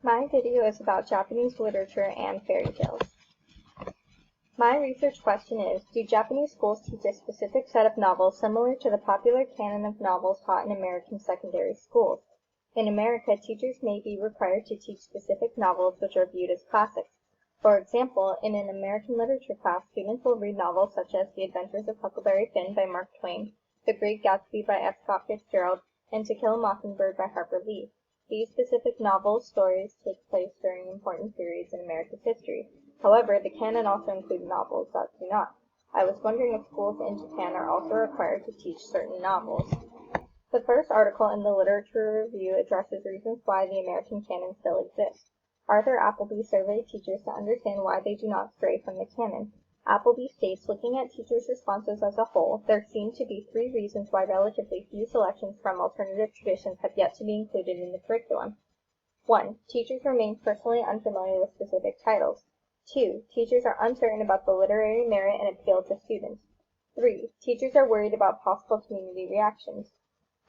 My video is about Japanese literature and fairy tales. My research question is, do Japanese schools teach a specific set of novels similar to the popular canon of novels taught in American secondary schools? In America, teachers may be required to teach specific novels which are viewed as classics. For example, in an American literature class, students will read novels such as The Adventures of Huckleberry Finn by Mark Twain, The Great Gatsby by F. Scott Fitzgerald, and To Kill a Mockingbird by Harper Lee. These specific novel stories take place during important periods in America's history. However, the canon also includes novels that do not. I was wondering if schools in Japan are also required to teach certain novels. The first article in the Literature Review addresses reasons why the American canon still exists. Arthur Appleby surveyed teachers to understand why they do not stray from the canon. Appleby states, looking at teachers' responses as a whole, there seem to be three reasons why relatively few selections from alternative traditions have yet to be included in the curriculum. 1. Teachers remain personally unfamiliar with specific titles. 2. Teachers are uncertain about the literary merit and appeal to students. 3. Teachers are worried about possible community reactions.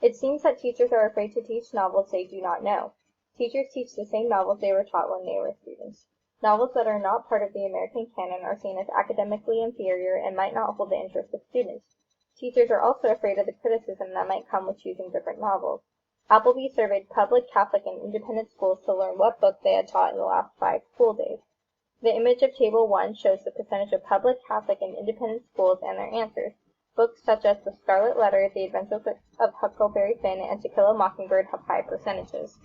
It seems that teachers are afraid to teach novels they do not know. Teachers teach the same novels they were taught when they were students. Novels that are not part of the American canon are seen as academically inferior and might not hold the interest of students. Teachers are also afraid of the criticism that might come with choosing different novels. Appleby surveyed public, Catholic, and independent schools to learn what book they had taught in the last 5 school days. The image of Table 1 shows the percentage of public, Catholic, and independent schools and their answers. Books such as The Scarlet Letter, The Adventures of Huckleberry Finn, and To Kill a Mockingbird have high percentages.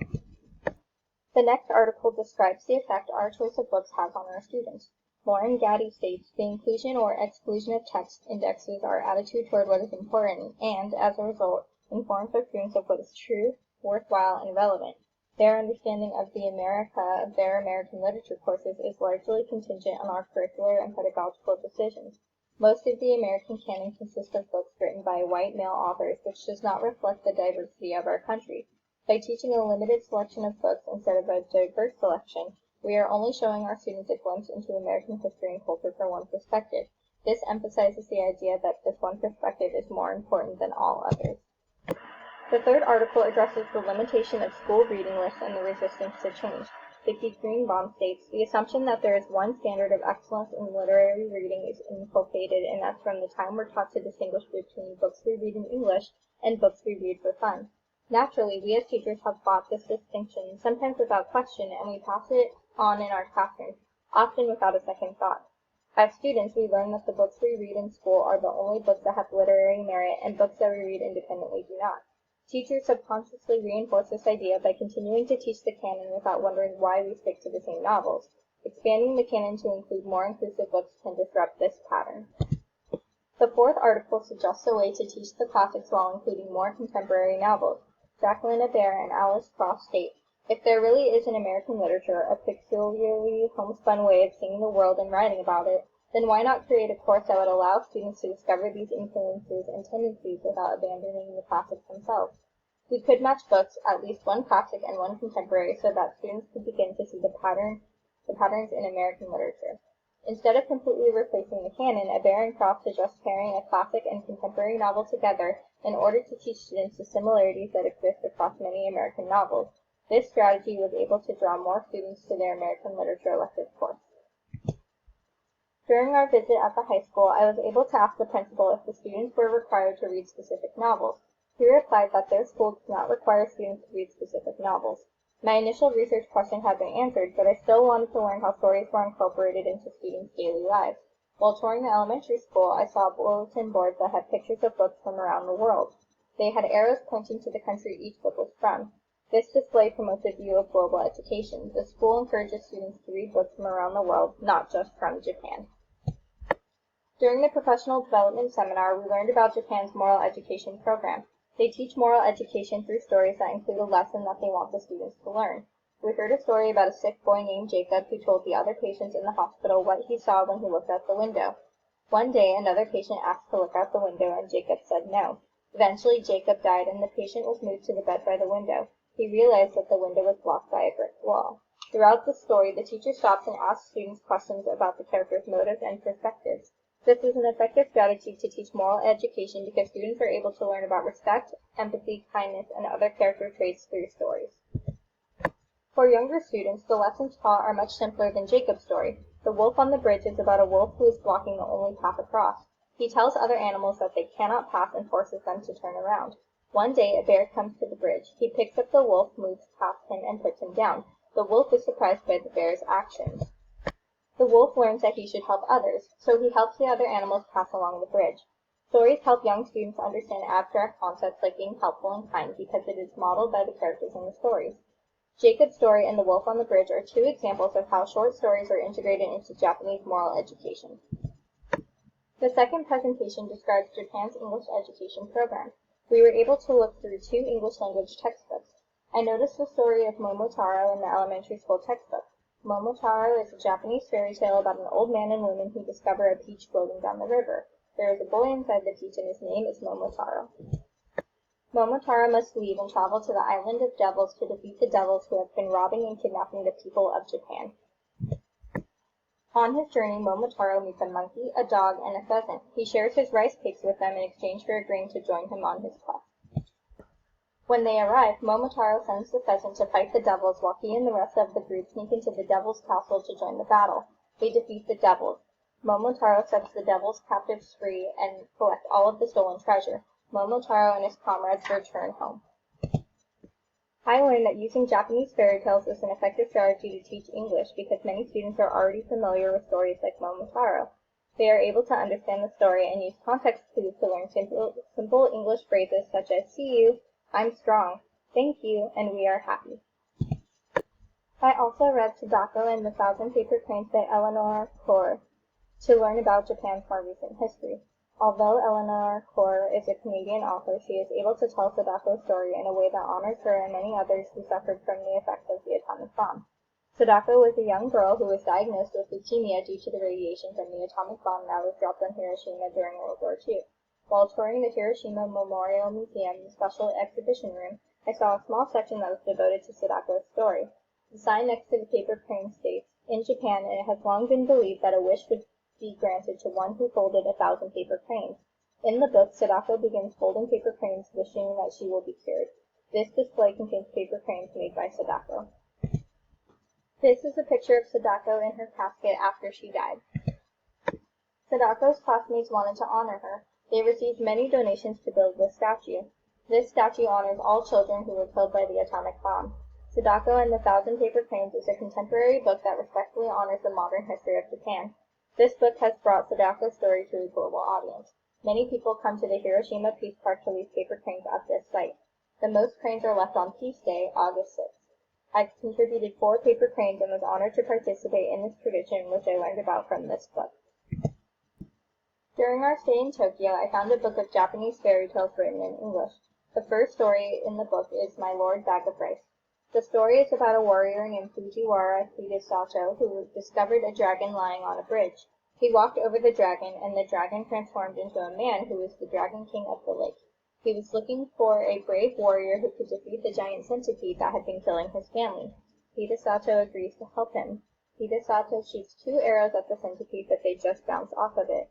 The next article describes the effect our choice of books has on our students. Lauren Gaddy states, the inclusion or exclusion of text indexes our attitude toward what is important and, as a result, informs our students of what is true, worthwhile, and relevant. Their understanding of their American literature courses is largely contingent on our curricular and pedagogical decisions. Most of the American canon consists of books written by white male authors, which does not reflect the diversity of our country. By teaching a limited selection of books instead of a diverse selection, we are only showing our students a glimpse into American history and culture from one perspective. This emphasizes the idea that this one perspective is more important than all others. The third article addresses the limitation of school reading lists and the resistance to change. Vicki Greenbaum states, the assumption that there is one standard of excellence in literary reading is inculcated, and that from the time we're taught to distinguish between books we read in English and books we read for fun. Naturally, we as teachers have bought this distinction, sometimes without question, and we pass it on in our classrooms, often without a second thought. As students, we learn that the books we read in school are the only books that have literary merit, and books that we read independently do not. Teachers subconsciously reinforce this idea by continuing to teach the canon without wondering why we stick to the same novels. Expanding the canon to include more inclusive books can disrupt this pattern. The fourth article suggests a way to teach the classics while including more contemporary novels. Jacqueline Adair and Alice Cross state, if there really is in American literature a peculiarly homespun way of seeing the world and writing about it, then why not create a course that would allow students to discover these influences and tendencies without abandoning the classics themselves? We could match books, at least one classic and one contemporary, so that students could begin to see the patterns in American literature. Instead of completely replacing the canon, Adair and Cross suggest pairing a classic and contemporary novel together in order to teach students the similarities that exist across many American novels. This strategy was able to draw more students to their American literature elective course. During our visit at the high school, I was able to ask the principal if the students were required to read specific novels. He replied that their school does not require students to read specific novels. My initial research question had been answered, but I still wanted to learn how stories were incorporated into students' daily lives. While touring the elementary school, I saw bulletin boards that had pictures of books from around the world. They had arrows pointing to the country each book was from. This display promotes a view of global education. The school encourages students to read books from around the world, not just from Japan. During the professional development seminar, we learned about Japan's moral education program. They teach moral education through stories that include a lesson that they want the students to learn. We heard a story about a sick boy named Jacob who told the other patients in the hospital what he saw when he looked out the window. One day, another patient asked to look out the window, and Jacob said no. Eventually, Jacob died, and the patient was moved to the bed by the window. He realized that the window was blocked by a brick wall. Throughout the story, the teacher stops and asks students questions about the character's motives and perspectives. This is an effective strategy to teach moral education because students are able to learn about respect, empathy, kindness, and other character traits through stories. For younger students, the lessons taught are much simpler than Jacob's story. The Wolf on the Bridge is about a wolf who is blocking the only path across. He tells other animals that they cannot pass and forces them to turn around. One day a bear comes to the bridge. He picks up the wolf, moves past him, and puts him down. The wolf is surprised by the bear's actions. The wolf learns that he should help others, so he helps the other animals pass along the bridge. Stories help young students understand abstract concepts like being helpful and kind because it is modeled by the characters in the stories. Jacob's story and The Wolf on the Bridge are two examples of how short stories are integrated into Japanese moral education. The second presentation describes Japan's English education program. We were able to look through two English language textbooks. I noticed the story of Momotaro in the elementary school textbook. Momotaro is a Japanese fairy tale about an old man and woman who discover a peach floating down the river. There is a boy inside the peach and his name is Momotaro. Momotaro must leave and travel to the island of devils to defeat the devils who have been robbing and kidnapping the people of Japan. On his journey, Momotaro meets a monkey, a dog, and a pheasant. He shares his rice cakes with them in exchange for agreeing to join him on his quest. When they arrive, Momotaro sends the pheasant to fight the devils while he and the rest of the group sneak into the devil's castle to join the battle. They defeat the devils. Momotaro sets the devil's captives free and collects all of the stolen treasure. Momotaro and his comrades return home. I learned that using Japanese fairy tales is an effective strategy to teach English because many students are already familiar with stories like Momotaro. They are able to understand the story and use context clues to learn simple English phrases such as see you, I'm strong, thank you, and we are happy. I also read Sadako and the Thousand Paper Cranes by Eleanor Khor to learn about Japan's more recent history. Although Eleanor Khor is a Canadian author, she is able to tell Sadako's story in a way that honors her and many others who suffered from the effects of the atomic bomb. Sadako was a young girl who was diagnosed with leukemia due to the radiation from the atomic bomb that was dropped on Hiroshima during World War II. While touring the Hiroshima Memorial Museum's special exhibition room, I saw a small section that was devoted to Sadako's story. The sign next to the paper crane states, "In Japan, it has long been believed that a wish would be granted to one who folded 1,000 paper cranes." In the book, Sadako begins folding paper cranes, wishing that she will be cured. This display contains paper cranes made by Sadako. This is a picture of Sadako in her casket after she died. Sadako's classmates wanted to honor her. They received many donations to build this statue. This statue honors all children who were killed by the atomic bomb. Sadako and the 1,000 Paper Cranes is a contemporary book that respectfully honors the modern history of Japan. This book has brought Sadako's story to a global audience. Many people come to the Hiroshima Peace Park to leave paper cranes at this site. The most cranes are left on Peace Day, August 6th. I contributed 4 paper cranes and was honored to participate in this tradition, which I learned about from this book. During our stay in Tokyo, I found a book of Japanese fairy tales written in English. The first story in the book is My Lord Bag of Rice. The story is about a warrior named Fujiwara Hidesato who discovered a dragon lying on a bridge. He walked over the dragon, and the dragon transformed into a man who was the Dragon King of the lake. He was looking for a brave warrior who could defeat the giant centipede that had been killing his family. Hidesato agrees to help him. Hidesato shoots 2 arrows at the centipede, but they just bounce off of it.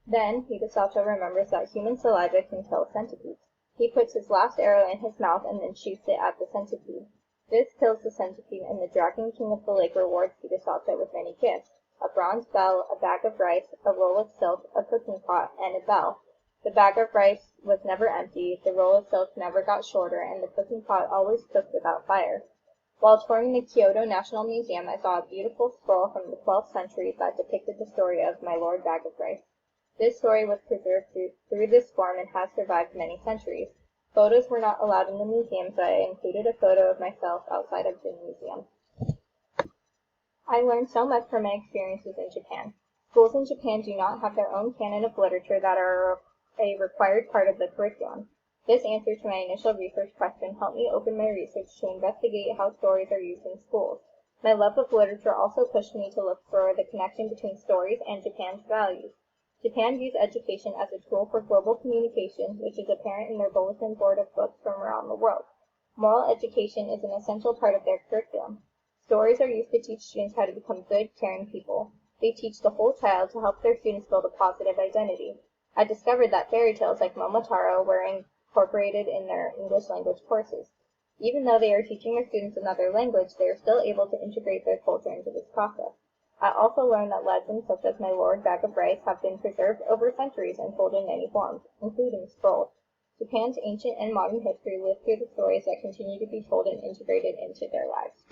Then, Hidesato remembers that human saliva can kill centipedes. He puts his last arrow in his mouth and then shoots it at the centipede. This kills the centipede, and the Dragon King of the Lake rewards Hidesato with many gifts: a bronze bell, a bag of rice, a roll of silk, a cooking pot, and a bell. The bag of rice was never empty, the roll of silk never got shorter, and the cooking pot always cooked without fire. While touring the Kyoto National Museum, I saw a beautiful scroll from the 12th century that depicted the story of My Lord Bag of Rice. This story was preserved through this form and has survived many centuries. Photos were not allowed in the museum, so I included a photo of myself outside of the museum. I learned so much from my experiences in Japan. Schools in Japan do not have their own canon of literature that are a required part of the curriculum. This answer to my initial research question helped me open my research to investigate how stories are used in schools. My love of literature also pushed me to look for the connection between stories and Japan's values. Japan views education as a tool for global communication, which is apparent in their bulletin board of books from around the world. Moral education is an essential part of their curriculum. Stories are used to teach students how to become good, caring people. They teach the whole child to help their students build a positive identity. I discovered that fairy tales like Momotaro were incorporated in their English language courses. Even though they are teaching their students another language, they are still able to integrate their culture into this process. I also learned that legends such as My Lord Bag of Rice have been preserved over centuries and told in many forms, including scrolls. Japan's ancient and modern history live through the stories that continue to be told and integrated into their lives.